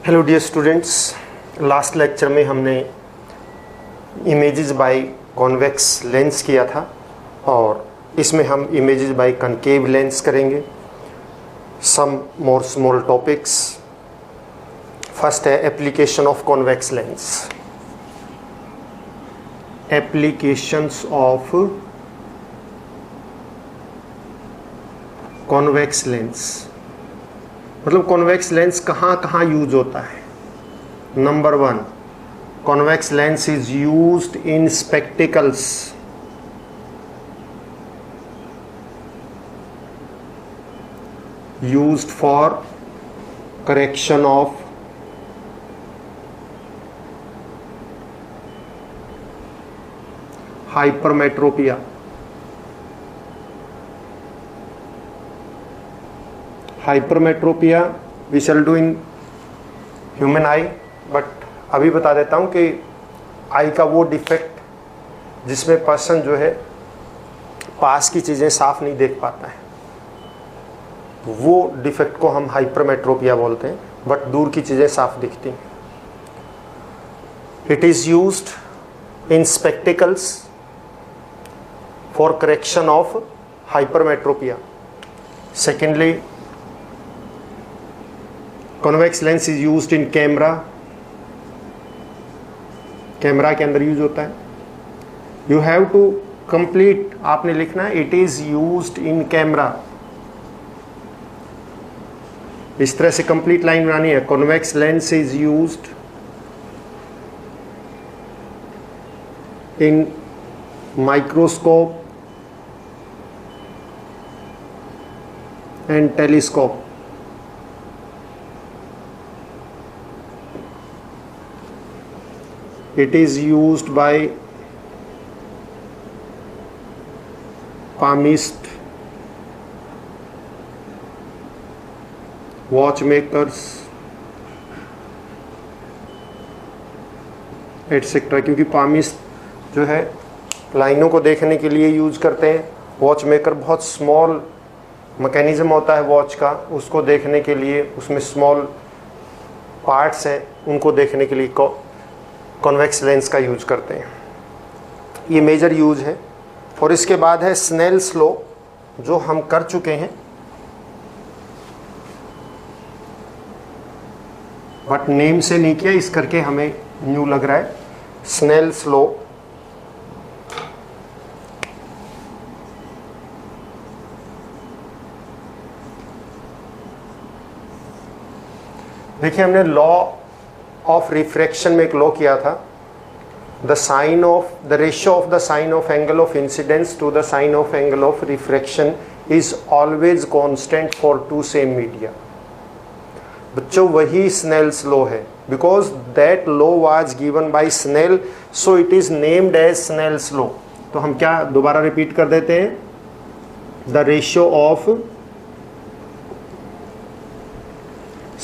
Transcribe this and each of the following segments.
Hello dear students, last lecture में हमने images by convex lens किया था और इसमें हम इमेजेस बाय कनकेव लेंस करेंगे। Some more small topics. First है application of convex lens. Applications of convex lens मतलब कॉन्वेक्स लेंस कहाँ कहाँ यूज होता है। Number 1, convex lens is used in spectacles. Used for correction of hypermetropia. Hypermetropia we shall do in human eye, but अभी बता देता हूँ कि आई का वो डिफेक्ट जिसमें पर्सन जो है पास की चीज़ें साफ नहीं देख पाता है, वो डिफेक्ट को हम हाइपरमेट्रोपिया बोलते हैं, बट दूर की चीज़ें साफ दिखती हैं। It is used in spectacles for correction of hypermetropia. Secondly, convex lens is used in camera. Camera के अंदर यूज होता है। यू हैव टू कंप्लीट, आपने लिखना है it is used in camera. इस तरह से कंप्लीट लाइन बनानी है। Convex lens is used in microscope and telescope. It is used by palmists, watchmakers, etc. क्योंकि पामिस्ट जो है लाइनों को देखने के लिए यूज करते हैं। वॉच मेकर बहुत स्मॉल मैकेनिज्म होता है वॉच का, उसको देखने के लिए उसमें स्मॉल पार्ट्स हैं, उनको देखने के लिए कॉन्वेक्स लेंस का यूज करते हैं। ये मेजर यूज है। और इसके बाद है स्नेल्स लॉ, जो हम कर चुके हैं, बट नेम से नहीं किया, इस करके हमें न्यू लग रहा है। स्नेल्स लॉ देखिए, हमने लॉ ऑफ रिफ्रैक्शन में एक लॉ किया था। The ratio of the sine of angle of incidence to the sine of angle of refraction is always constant for two same media. बच्चों, वही स्नेल्स लॉ है, because that law was given by Snell, so it is named as Snell's law. तो हम क्या दोबारा repeat कर देते हैं। The ratio of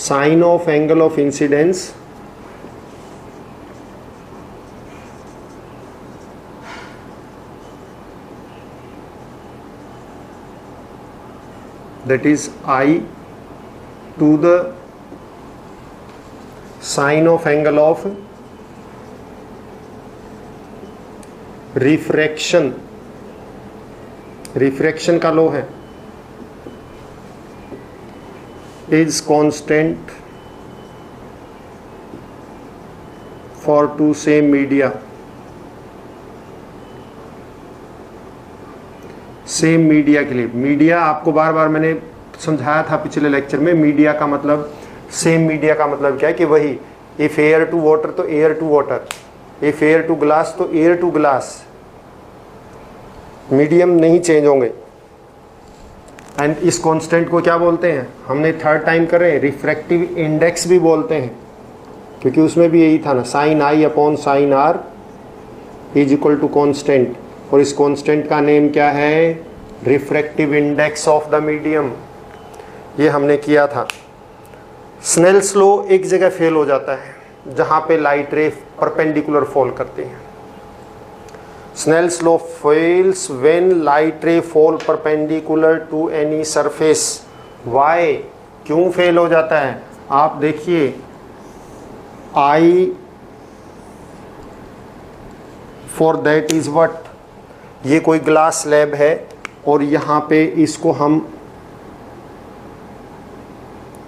sine of angle of incidence that is I to the sine of angle of refraction का law है, is constant for two same media। Same media के लिए, मीडिया आपको बार बार मैंने समझाया था पिछले लेक्चर में। मीडिया का मतलब, सेम मीडिया का मतलब क्या है कि वही, इफ एयर टू वाटर तो air to water, if air to glass तो एयर टू ग्लास, मीडियम नहीं चेंज होंगे। एंड इस कांस्टेंट को क्या बोलते हैं, हमने थर्ड टाइम कर रहे हैं, रिफ्रैक्टिव इंडेक्स भी बोलते हैं, क्योंकि उसमें भी यही था ना, sine i upon sine r is equal to constant. और इस कांस्टेंट का नेम क्या है, refractive index of the medium. ये हमने किया था। स्नेल्स लॉ एक जगह फेल हो जाता है, जहाँ पे लाइट रे परपेंडिकुलर फॉल करती हैं। Snell's law fails when light ray fall perpendicular to any surface. Why? क्यों फेल हो जाता है? आप देखिए I for that is what, ये कोई ग्लास स्लैब है और यहाँ पे इसको हम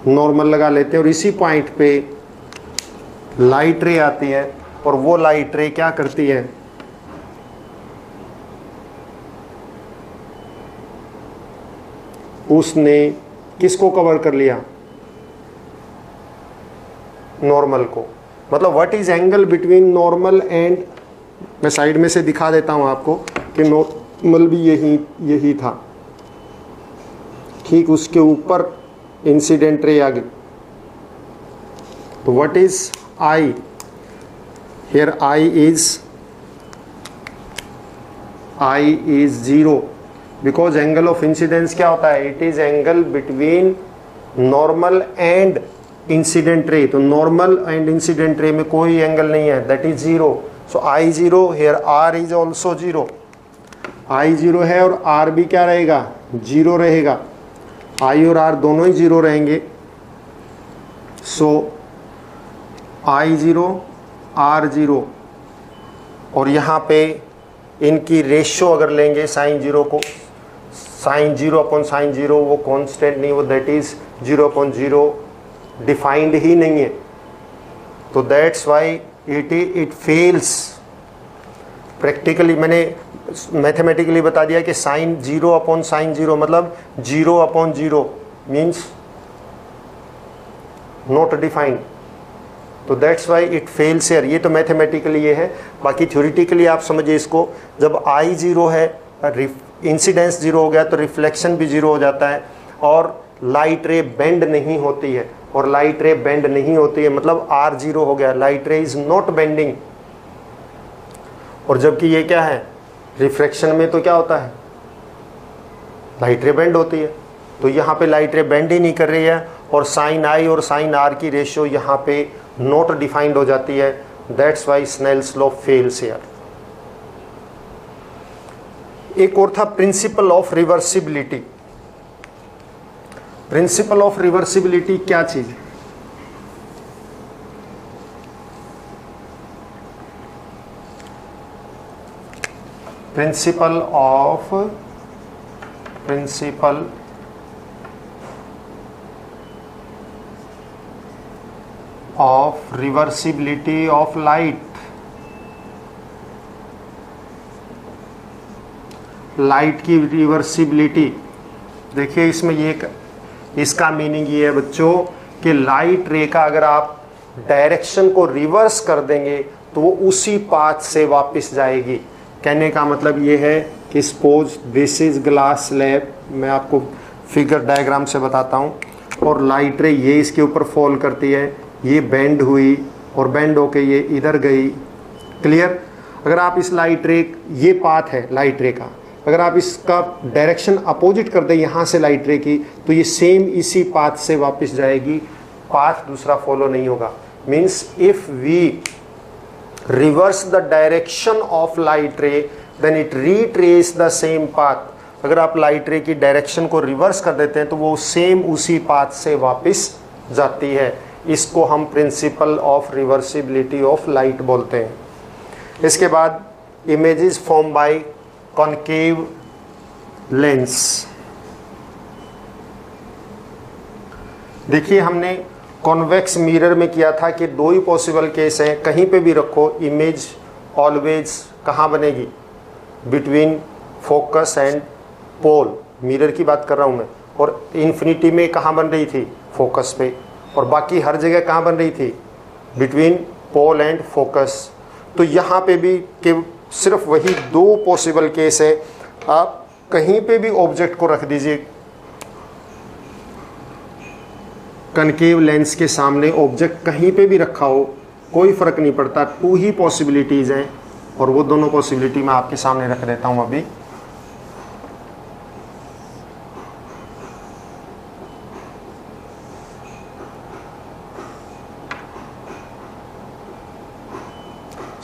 नॉर्मल लगा लेते हैं और इसी पॉइंट पे लाइट रे आती है और वो लाइट रे क्या करती है, उसने किसको कवर कर लिया, नॉर्मल को। मतलब what is angle between normal and, मैं साइड में से दिखा देता हूं आपको कि नॉर्मल भी यही था, ठीक उसके ऊपर इंसिडेंट रे आ गई। तो what is I hear, I is 0 because angle of incidence क्या होता है, it is angle between normal and incident ray. तो नॉर्मल एंड इंसिडेंट रे में कोई एंगल नहीं है, that is 0। So i 0 here, r is also 0। I 0 है और आर भी क्या रहेगा, 0 रहेगा। आई और आर दोनों ही 0 रहेंगे। सो आई 0 आर 0, और यहाँ पे इनकी रेशियो अगर लेंगे साइन 0 को, साइन 0 अपॉन साइन 0 वो कांस्टेंट नहीं, वो दैट इज 0/0 डिफाइंड ही नहीं है। तो that's why it fails. Practically मैंने मैथमेटिकली बता दिया कि साइन 0 अपॉन साइन 0 मतलब 0/0 मीन्स नॉट डिफाइंड। तो that's why it fails here. ये तो मैथमेटिकली ये है, बाकी थ्योरेटिकली आप समझिए इसको, जब आई 0 है, इंसिडेंस 0 हो गया तो रिफ्लेक्शन भी 0 हो जाता है, और लाइट रे बेंड नहीं होती है, और लाइट रे बेंड नहीं होती है मतलब आर 0 हो गया, लाइट रे इज नॉट बेंडिंग। और जबकि ये क्या है, रिफ्रैक्शन में तो क्या होता है, लाइट रे बेंड होती है। तो यहाँ पे लाइट रे बेंड ही नहीं कर रही है, और साइन आई और साइन आर की रेशियो यहाँ पे नॉट डिफाइंड हो जाती है। That's why Snell's law fails here. एक और था principle of reversibility. Principle of reversibility क्या चीज है, principle of reversibility of light. Light की रिवर्सिबिलिटी देखिए, इसमें ये इसका मीनिंग ये है बच्चों कि लाइट रे का अगर आप डायरेक्शन को रिवर्स कर देंगे तो वो उसी पाथ से वापस जाएगी। कहने का मतलब ये है कि suppose this is glass slab, मैं आपको फिगर डायग्राम से बताता हूँ, और लाइट रे ये इसके ऊपर फॉल करती है, ये बेंड हुई और बेंड होके ये इधर गई। क्लियर? अगर आप इस लाइट रे, ये पाथ है लाइट रे का, अगर आप इसका डायरेक्शन अपोजिट कर दें यहाँ से लाइट रे की, तो ये सेम इसी पाथ से वापस जाएगी, पाथ दूसरा फॉलो नहीं होगा। Means if we reverse the direction of light ray then it retrace the same path. अगर आप लाइट रे की डायरेक्शन को रिवर्स कर देते हैं तो वो सेम उसी पाथ से वापस जाती है। इसको हम principal of reversibility of light बोलते हैं। इसके बाद images form by concave lens. देखिए हमने कॉन्वेक्स मिरर में किया था कि दो ही पॉसिबल केस हैं, कहीं पे भी रखो इमेज ऑलवेज कहाँ बनेगी, between focus and pole. Mirror की बात कर रहा हूँ मैं, और इन्फिनिटी में कहाँ बन रही थी, फोकस पे, और बाकी हर जगह कहाँ बन रही थी, बिटवीन पोल एंड फोकस। तो यहाँ पे भी कि सिर्फ वही दो पॉसिबल केस है। आप कहीं पे भी ऑब्जेक्ट को रख दीजिए, कनकेव लेंस के सामने ऑब्जेक्ट कहीं पे भी रखा हो, कोई फर्क नहीं पड़ता। टू ही पॉसिबिलिटीज हैं, और वो दोनों पॉसिबिलिटी मैं आपके सामने रख देता हूं अभी।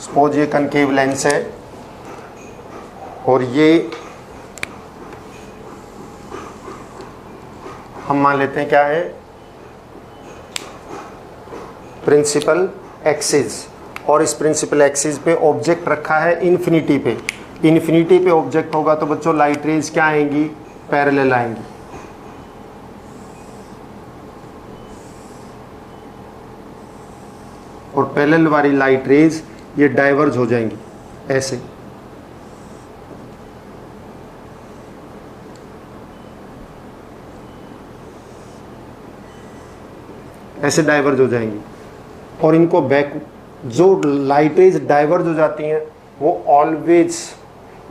सपोज ये कनकेव लेंस है और ये हम मान लेते हैं क्या है, प्रिंसिपल एक्सिस, और इस प्रिंसिपल एक्सिस पे ऑब्जेक्ट रखा है इन्फिनिटी पे। इन्फिनिटी पे ऑब्जेक्ट होगा तो बच्चों लाइट रेज क्या आएंगी, पैरेलल आएंगी। और पैरेलल वाली लाइट रेज ये डाइवर्ज हो जाएंगी ऐसे, ऐसे डाइवर्ज हो जाएंगी। और इनको बैक, जो लाइट रेज डाइवर्ज हो जाती हैं वो ऑलवेज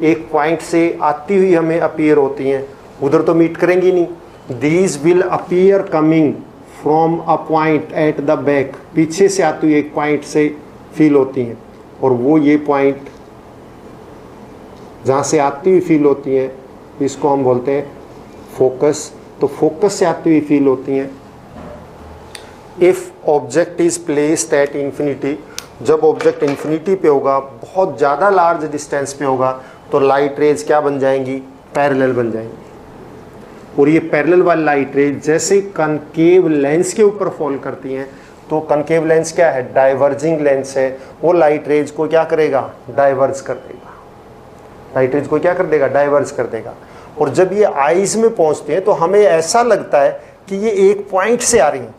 एक पॉइंट से आती हुई हमें अपीयर होती हैं, उधर तो मीट करेंगी नहीं। These will appear coming from a point at the back, पीछे से आती हुई एक पॉइंट से फील होती हैं, और वो ये पॉइंट जहाँ से आती हुई फील होती हैं इसको हम बोलते हैं फोकस। तो फोकस से आती हुई फील होती हैं। If object is placed at infinity, जब ऑब्जेक्ट इंफिनिटी पे होगा, बहुत ज़्यादा लार्ज डिस्टेंस पे होगा, तो लाइट रेज क्या बन जाएंगी, पैरेलल बन जाएंगी। और ये पैरेलल वाली लाइट रेज जैसे कनकेव लेंस के ऊपर फॉल करती हैं, तो कनकेव लेंस क्या है, डाइवर्जिंग लेंस है, वो लाइट रेज को क्या करेगा, डाइवर्ज कर देगा। लाइट रेज को क्या कर देगा, डाइवर्ज कर देगा। और जब ये आईज में पहुंचते हैं तो हमें ऐसा लगता है कि ये एक पॉइंट से आ रही हैं,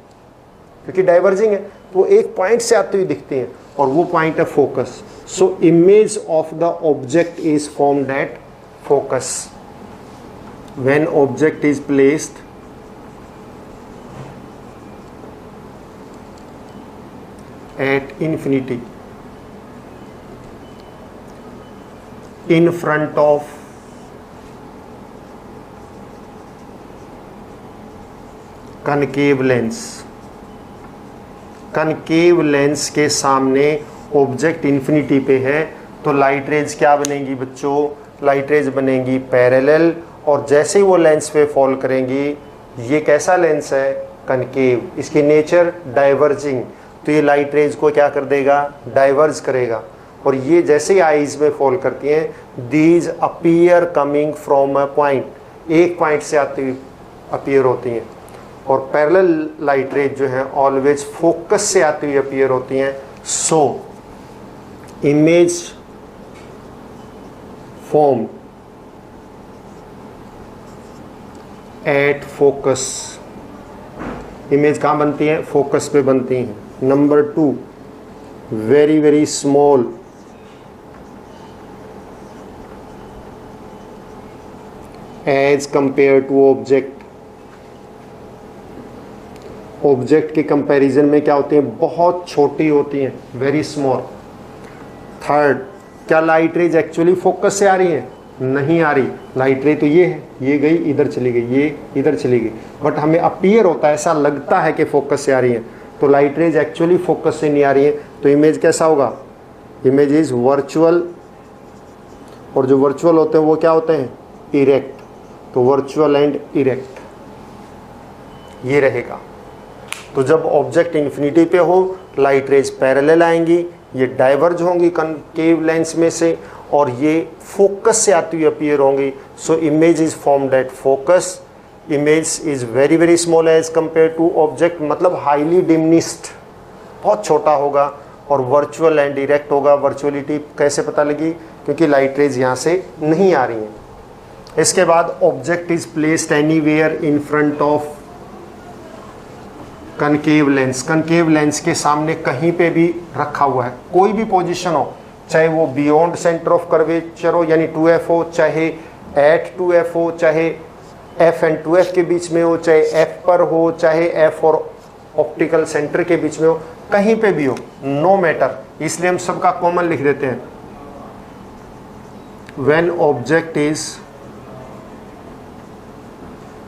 क्योंकि डाइवर्जिंग है तो वो एक पॉइंट से आती हुई दिखती हैं, और वो पॉइंट है focus. So image of the object is formed at focus when object is placed at infinity in front of concave lens। Concave lens के सामने ऑब्जेक्ट इन्फिनिटी पे है, तो लाइट रेज क्या बनेंगी बच्चों, लाइट रेज बनेंगी पैरेलल, और जैसे ही वो लेंस पे फॉल करेंगी, ये कैसा लेंस है, कनकेव, इसकी नेचर डाइवर्जिंग, तो ये लाइट रेज को क्या कर देगा, डाइवर्ज करेगा। और ये जैसे ही आईज में फॉल करती हैं, these appear coming from a point, एक पॉइंट से आती हुई अपीयर होती हैं। और पैरेलल लाइट रेज जो है ऑलवेज फोकस से आती हुई अपीयर होती हैं। So image form at focus, image कहाँ बनती है, फोकस पे बनती हैं। Number 2, very very small as compare to object. Object के कंपैरिजन में क्या होती हैं, बहुत छोटी होती हैं, वेरी स्मॉल। थर्ड, क्या लाइट रेज एक्चुअली फोकस से आ रही है, नहीं आ रही। लाइट रे तो ये है, ये गई इधर चली गई, ये इधर चली गई, बट हमें अपीयर होता है, ऐसा लगता है कि फोकस से आ रही है। तो लाइट रेज एक्चुअली फोकस से नहीं आ रही है, तो इमेज कैसा होगा, इमेज इज वर्चुअल। और जो वर्चुअल होते हैं वो क्या होते हैं, इरेक्ट। तो वर्चुअल एंड इरेक्ट ये रहेगा। तो जब ऑब्जेक्ट इन्फिनिटी पे हो, लाइट रेज पैरेलल आएंगी, ये डाइवर्ज होंगी कनकेव लेंस में से, और ये फोकस से आती हुई अपीयर होंगी। So image is formed at focus, image is very very small as compare to object, मतलब हाईली डिमिनिश्ड, बहुत छोटा होगा, और वर्चुअल एंड डायरेक्ट होगा। वर्चुअलिटी कैसे पता लगी, क्योंकि लाइट रेज यहाँ से नहीं आ रही हैं। इसके बाद object is placed anywhere in front of concave lens. Concave lens के सामने कहीं पे भी रखा हुआ है, कोई भी पोजीशन हो, चाहे वो बियॉन्ड सेंटर ऑफ कर्वेचर हो यानी 2f हो, चाहे एट 2f हो, चाहे f एंड 2f के बीच में हो, चाहे f पर हो, चाहे f और ऑप्टिकल सेंटर के बीच में हो, कहीं पे भी हो, नो मैटर। इसलिए हम सबका कॉमन लिख देते हैं। When object is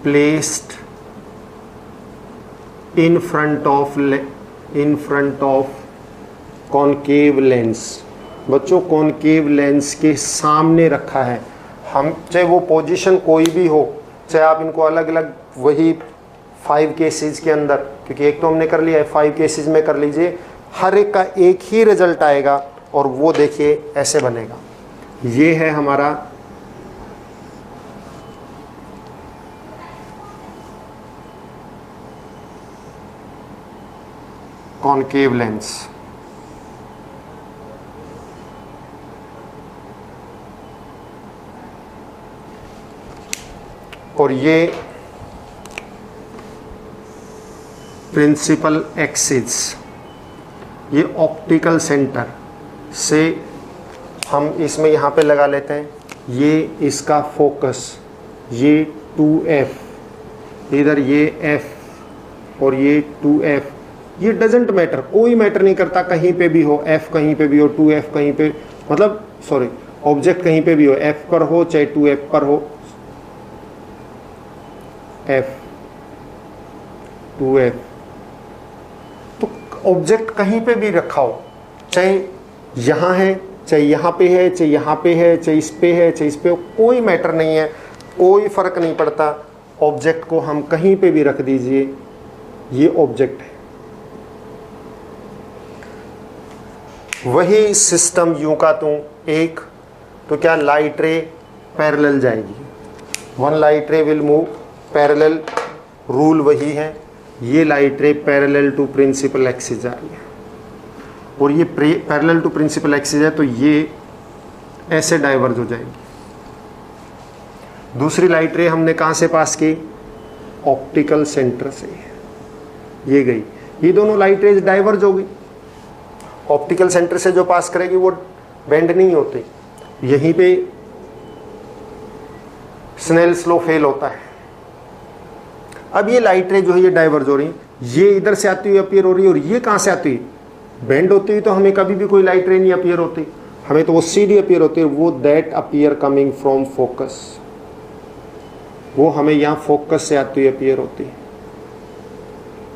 placed in front of concave lens, बच्चों कॉनकेव लेंस के सामने रखा है। हम चाहे वो पोजीशन कोई भी हो, चाहे आप इनको अलग अलग वही 5 केसेस के अंदर, क्योंकि एक तो हमने कर लिया है, 5 केसेस में कर लीजिए, हर एक का एक ही रिजल्ट आएगा, और वो देखिए ऐसे बनेगा। ये है हमारा कॉनकेव लेंस। और ये प्रिंसिपल एक्सिस, ये ऑप्टिकल सेंटर से हम इसमें यहाँ पे लगा लेते हैं, ये इसका फोकस, ये 2f, इधर ये f और ये 2f, ये डजेंट मैटर, कोई मैटर नहीं करता, कहीं पे भी हो, f कहीं पे भी हो, 2f कहीं पे, मतलब सॉरी ऑब्जेक्ट कहीं पे भी हो, f पर हो चाहे 2f पर हो, f 2f, तो ऑब्जेक्ट कहीं पे भी रखा हो, चाहे यहाँ है चाहे यहाँ पे है चाहे यहाँ पे है चाहे इस पे है चाहे इस पे हो, कोई मैटर नहीं है, कोई फर्क नहीं पड़ता, ऑब्जेक्ट को हम कहीं पे भी रख दीजिए, ये ऑब्जेक्ट है। वही सिस्टम यूं का तू एक, तो क्या लाइट रे पैरेलल जाएगी, वन लाइट रे विल मूव पैरेलल, रूल वही है, ये light ray parallel to principal axis जा रही है, और ये पैरेलल टू प्रिंसिपल एक्सिस है, तो ये ऐसे डाइवर्ज हो जाएगी। दूसरी लाइट रे हमने कहाँ से पास की, ऑप्टिकल सेंटर से, ये गई, ये दोनों लाइट रेज डाइवर्ज हो गई, ऑप्टिकल सेंटर से जो पास करेगी वो बेंड नहीं होती, यहीं पे स्नेल्स लॉ फेल होता है। अब ये लाइट रे जो है ये डाइवर्ज हो रही है, ये इधर से आती हुई अपीयर हो रही है, और ये कहाँ से आती है, बेंड होती हुई, तो हमें कभी भी कोई लाइट रे नहीं अपीयर होती, हमें तो वो सीधी अपीयर होती है, वो that appear coming from focus, वो हमें यहाँ फोकस से आती हुई अपीयर होती है।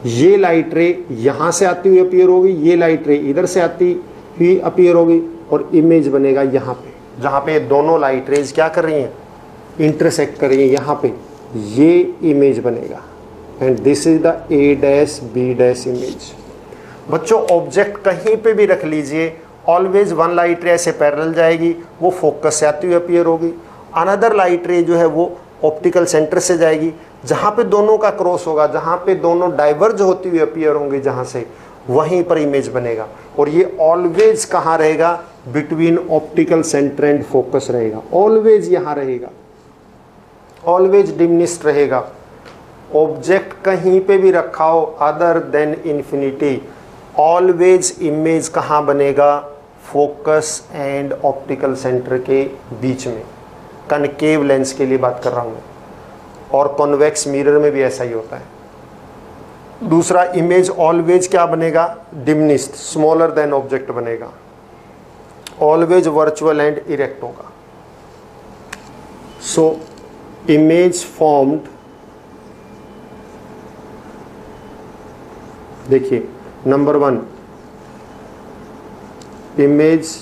ये लाइट रे यहाँ से आती हुई अपीयर होगी, ये लाइट रे इधर से आती हुई अपीयर होगी, और इमेज बनेगा यहाँ पे, जहाँ पे दोनों लाइट रेज क्या कर रही हैं, इंटरसेक्ट कर रही हैं, यहाँ पे ये इमेज बनेगा, and this is the A dash B dash image. बच्चों ऑब्जेक्ट कहीं पे भी रख लीजिए, ऑलवेज वन लाइट रे ऐसे पैरेलल जाएगी, वो फोकस से आती हुई अपीयर होगी, अनदर लाइट रे जो है वो ऑप्टिकल सेंटर से जाएगी, जहाँ पे दोनों का क्रॉस होगा, जहाँ पे दोनों डाइवर्ज होती हुई अपीयर होंगी, जहाँ से वहीं पर इमेज बनेगा, और ये ऑलवेज कहाँ रहेगा, between optical centre and focus रहेगा, ऑलवेज यहाँ रहेगा, ऑलवेज डिमिनिश्ड रहेगा। ऑब्जेक्ट कहीं पे भी रखा हो other than infinity, always image कहाँ बनेगा, फोकस एंड ऑप्टिकल सेंटर के बीच में। कनकेव लेंस के लिए बात कर रहा हूँ, और कॉन्वेक्स मिरर में भी ऐसा ही होता है। दूसरा, इमेज ऑलवेज क्या बनेगा, डिमिनिश्ड, स्मॉलर देन ऑब्जेक्ट बनेगा, ऑलवेज वर्चुअल एंड इरेक्ट होगा। सो इमेज फॉर्म्ड, देखिए नंबर 1, इमेज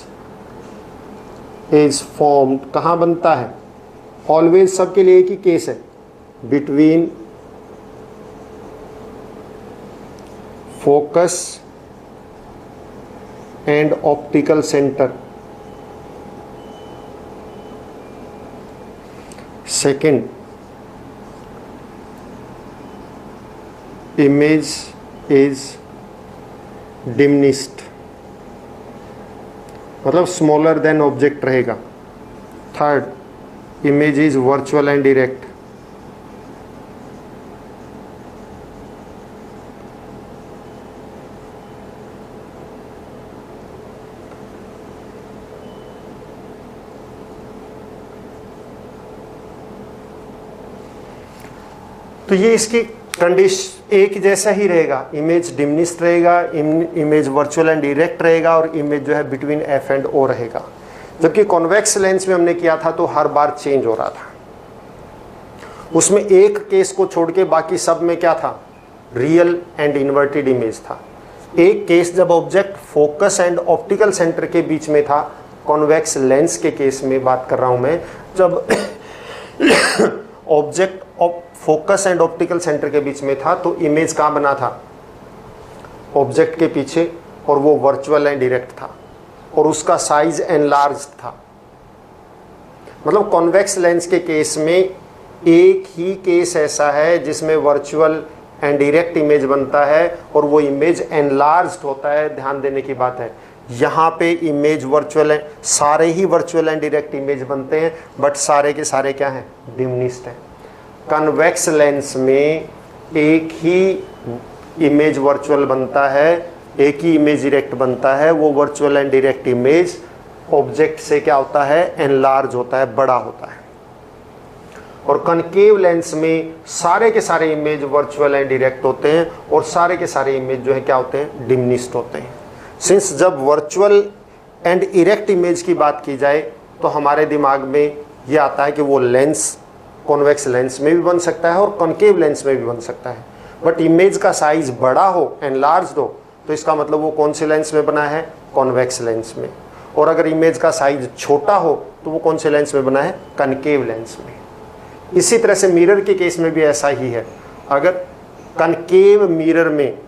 इज फॉर्म्ड कहाँ बनता है, ऑलवेज सबके लिए एक ही केस है, between focus and optical centre. Second, image is diminished, मतलब स्मॉलर देन ऑब्जेक्ट रहेगा। Third, image is virtual and direct. तो ये इसकी कंडीशन एक जैसा ही रहेगा, इमेज डिमिनिश्ड रहेगा, इमेज वर्चुअल एंड डायरेक्ट रहेगा, और इमेज जो है बिटवीन एफ एंड ओ रहेगा। जबकि कॉन्वेक्स लेंस में हमने किया था तो हर बार चेंज हो रहा था, उसमें एक केस को छोड़ के बाकी सब में क्या था, रियल एंड इन्वर्टेड इमेज था। एक केस जब object focus and optical centre के बीच में था, कॉन्वेक्स लेंस के केस में बात कर रहा हूं मैं, जब object focus and optical centre के बीच में था तो इमेज कहाँ बना था, ऑब्जेक्ट के पीछे, और वो वर्चुअल एंड डायरेक्ट था, और उसका साइज एनलार्ज था। मतलब कॉन्वेक्स लेंस के केस में एक ही केस ऐसा है जिसमें वर्चुअल एंड डायरेक्ट इमेज बनता है, और वो इमेज एनलार्ज्ड होता है। ध्यान देने की बात है, यहाँ पे इमेज वर्चुअल है, सारे ही वर्चुअल एंड डायरेक्ट इमेज बनते हैं, बट सारे के सारे क्या हैं, डिमिनिश्ड हैं। कन्वेक्स लेंस में एक ही इमेज वर्चुअल बनता है, एक ही इमेज डायरेक्ट बनता है। वो virtual and direct image object से क्या होता है, एनलार्ज होता है, बड़ा होता है। और कनकेव लेंस में सारे के सारे इमेज वर्चुअल एंड डायरेक्ट होते हैं और सारे के सारे इमेज जो है क्या होते हैं, डिमिनिश्ड होते हैं। सिंस जब वर्चुअल एंड इरेक्ट इमेज की बात की जाए तो हमारे दिमाग में ये आता है कि वो लेंस कॉन्वेक्स लेंस में भी बन सकता है और कॉन्केव लेंस में भी बन सकता है। बट इमेज का साइज बड़ा हो, एनलार्ज्ड हो, तो इसका मतलब वो कौन से लेंस में बना है, कॉन्वेक्स लेंस में। और अगर इमेज का साइज छोटा हो तो वो कौन से लेंस में बना है, कनकेव लेंस में। इसी तरह से मिरर के केस में भी ऐसा ही है। अगर कनकेव मिरर में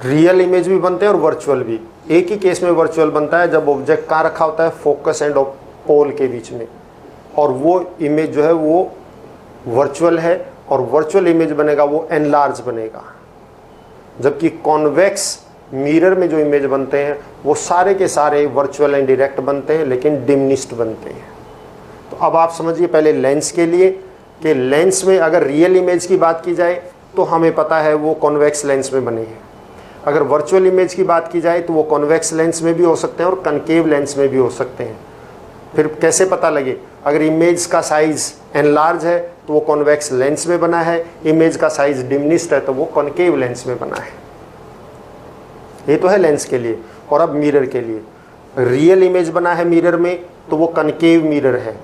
रियल इमेज भी बनते हैं और वर्चुअल भी। एक ही केस में वर्चुअल बनता है जब ऑब्जेक्ट कहाँ रखा होता है, फोकस एंड पोल के बीच में, और वो इमेज जो है वो वर्चुअल है और वर्चुअल इमेज बनेगा वो एनलार्ज बनेगा। जबकि कॉन्वेक्स मिरर में जो इमेज बनते हैं वो सारे के सारे वर्चुअल एंड डायरेक्ट बनते हैं लेकिन डिमिनिश्ड बनते हैं। तो अब आप समझिए पहले लेंस के लिए कि लेंस में अगर रियल इमेज की बात की जाए तो हमें पता है वो कॉन्वेक्स लेंस में बने हैं। अगर वर्चुअल इमेज की बात की जाए तो वो कॉन्वेक्स लेंस में भी हो सकते हैं और कनकेव लेंस में भी हो सकते हैं। फिर कैसे पता लगे, अगर इमेज का साइज एनलार्ज है तो वो कॉन्वेक्स लेंस में बना है, इमेज का साइज डिमिनिश्ड है तो वो कॉन्केव लेंस में बना है। ये तो है लेंस के लिए। और अब मिरर के लिए, रियल इमेज बना है मिरर में तो वो कनकेव मिरर है,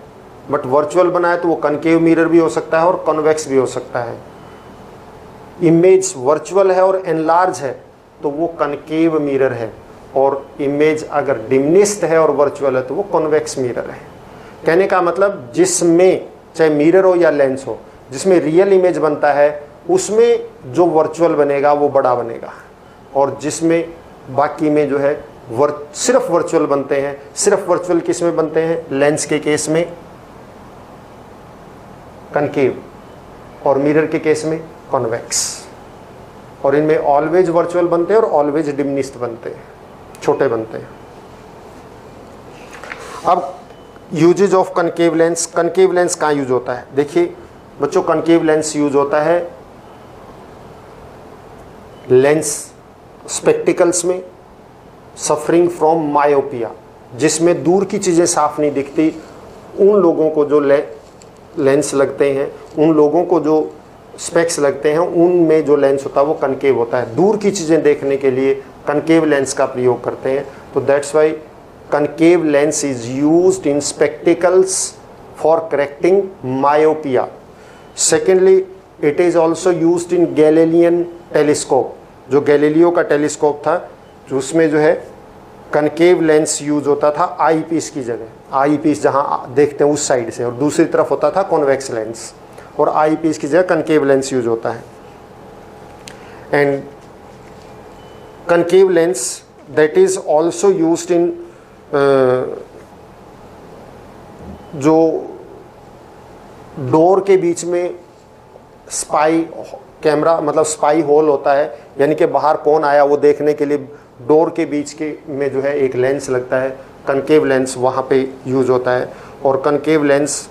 बट वर्चुअल बना है तो वो कनकेव मिरर भी हो सकता है और कॉन्वेक्स भी हो सकता है। इमेज वर्चुअल है और एनलार्ज है तो वो कनकेव मिरर है, और इमेज अगर डिमिनिश्ड है और वर्चुअल है तो वो कॉन्वेक्स मिरर है। कहने का मतलब जिसमें चाहे मिरर हो या लेंस हो, जिसमें रियल इमेज बनता है उसमें जो वर्चुअल बनेगा वो बड़ा बनेगा, और जिसमें बाकी में जो है सिर्फ वर्चुअल बनते हैं। सिर्फ वर्चुअल किस में बनते हैं, लेंस के केस में कनकेव और मिरर के केस में कॉन्वेक्स। और इनमें ऑलवेज वर्चुअल बनते हैं और ऑलवेज डिमिनिश्ड बनते हैं, छोटे बनते हैं। अब uses of concave lens. Concave lens कहाँ यूज होता है, देखिए बच्चों, कनकेव लेंस यूज होता है लेंस स्पेक्टिकल्स में, सफरिंग फ्रॉम मायोपिया, जिसमें दूर की चीज़ें साफ नहीं दिखती, उन लोगों को जो लेंस लगते हैं, उन लोगों को जो स्पेक्स लगते हैं, उनमें जो लेंस होता है वो कनकेव होता है। दूर की चीज़ें देखने के लिए कनकेव लेंस का प्रयोग करते हैं। तो that's why concave lens is used in spectacles for correcting myopia. Secondly, it is also used in Galilean telescope. जो गैलीलियो का टेलीस्कोप था, जो उसमें जो है कनकेव लेंस यूज होता था आई पीस की जगह। आई पीस जहाँ देखते हैं उस साइड से, और दूसरी तरफ होता था कॉन्वेक्स लेंस, और आई पीस की जगह कनकेव लेंस यूज होता है। And concave lens that is also used in जो डोर के बीच में स्पाई कैमरा, मतलब स्पाई होल होता है, यानी कि बाहर कौन आया वो देखने के लिए डोर के बीच के में जो है एक लेंस लगता है, कनकेव लेंस वहाँ पे यूज होता है। और कनकेव लेंस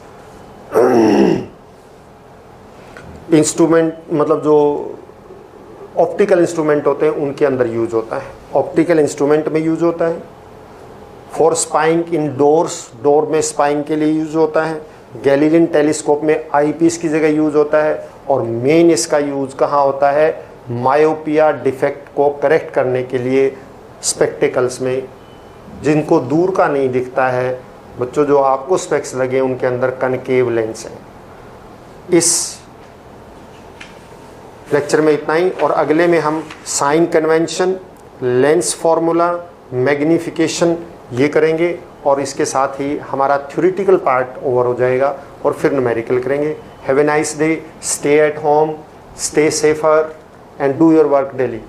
इंस्ट्रूमेंट, मतलब जो ऑप्टिकल इंस्ट्रूमेंट होते हैं उनके अंदर यूज होता है। ऑप्टिकल इंस्ट्रूमेंट में यूज होता है। For spying in doors, door में स्पाइंग के लिए यूज होता है। गैलीलियन टेलीस्कोप में आई पीस की जगह यूज होता है। और मेन इसका यूज कहाँ होता है, मायोपिया डिफेक्ट को करेक्ट करने के लिए स्पेक्टिकल्स में, जिनको दूर का नहीं दिखता है। बच्चों, जो आपको स्पेक्स लगे उनके अंदर कनकेव लेंस है। इस लेक्चर में इतना ही, और अगले में हम sign convention, lens formula, magnification ये करेंगे, और इसके साथ ही हमारा थ्योरेटिकल पार्ट ओवर हो जाएगा और फिर न्यूमेरिकल करेंगे। Have a nice day, stay at home, stay safer and do your work daily.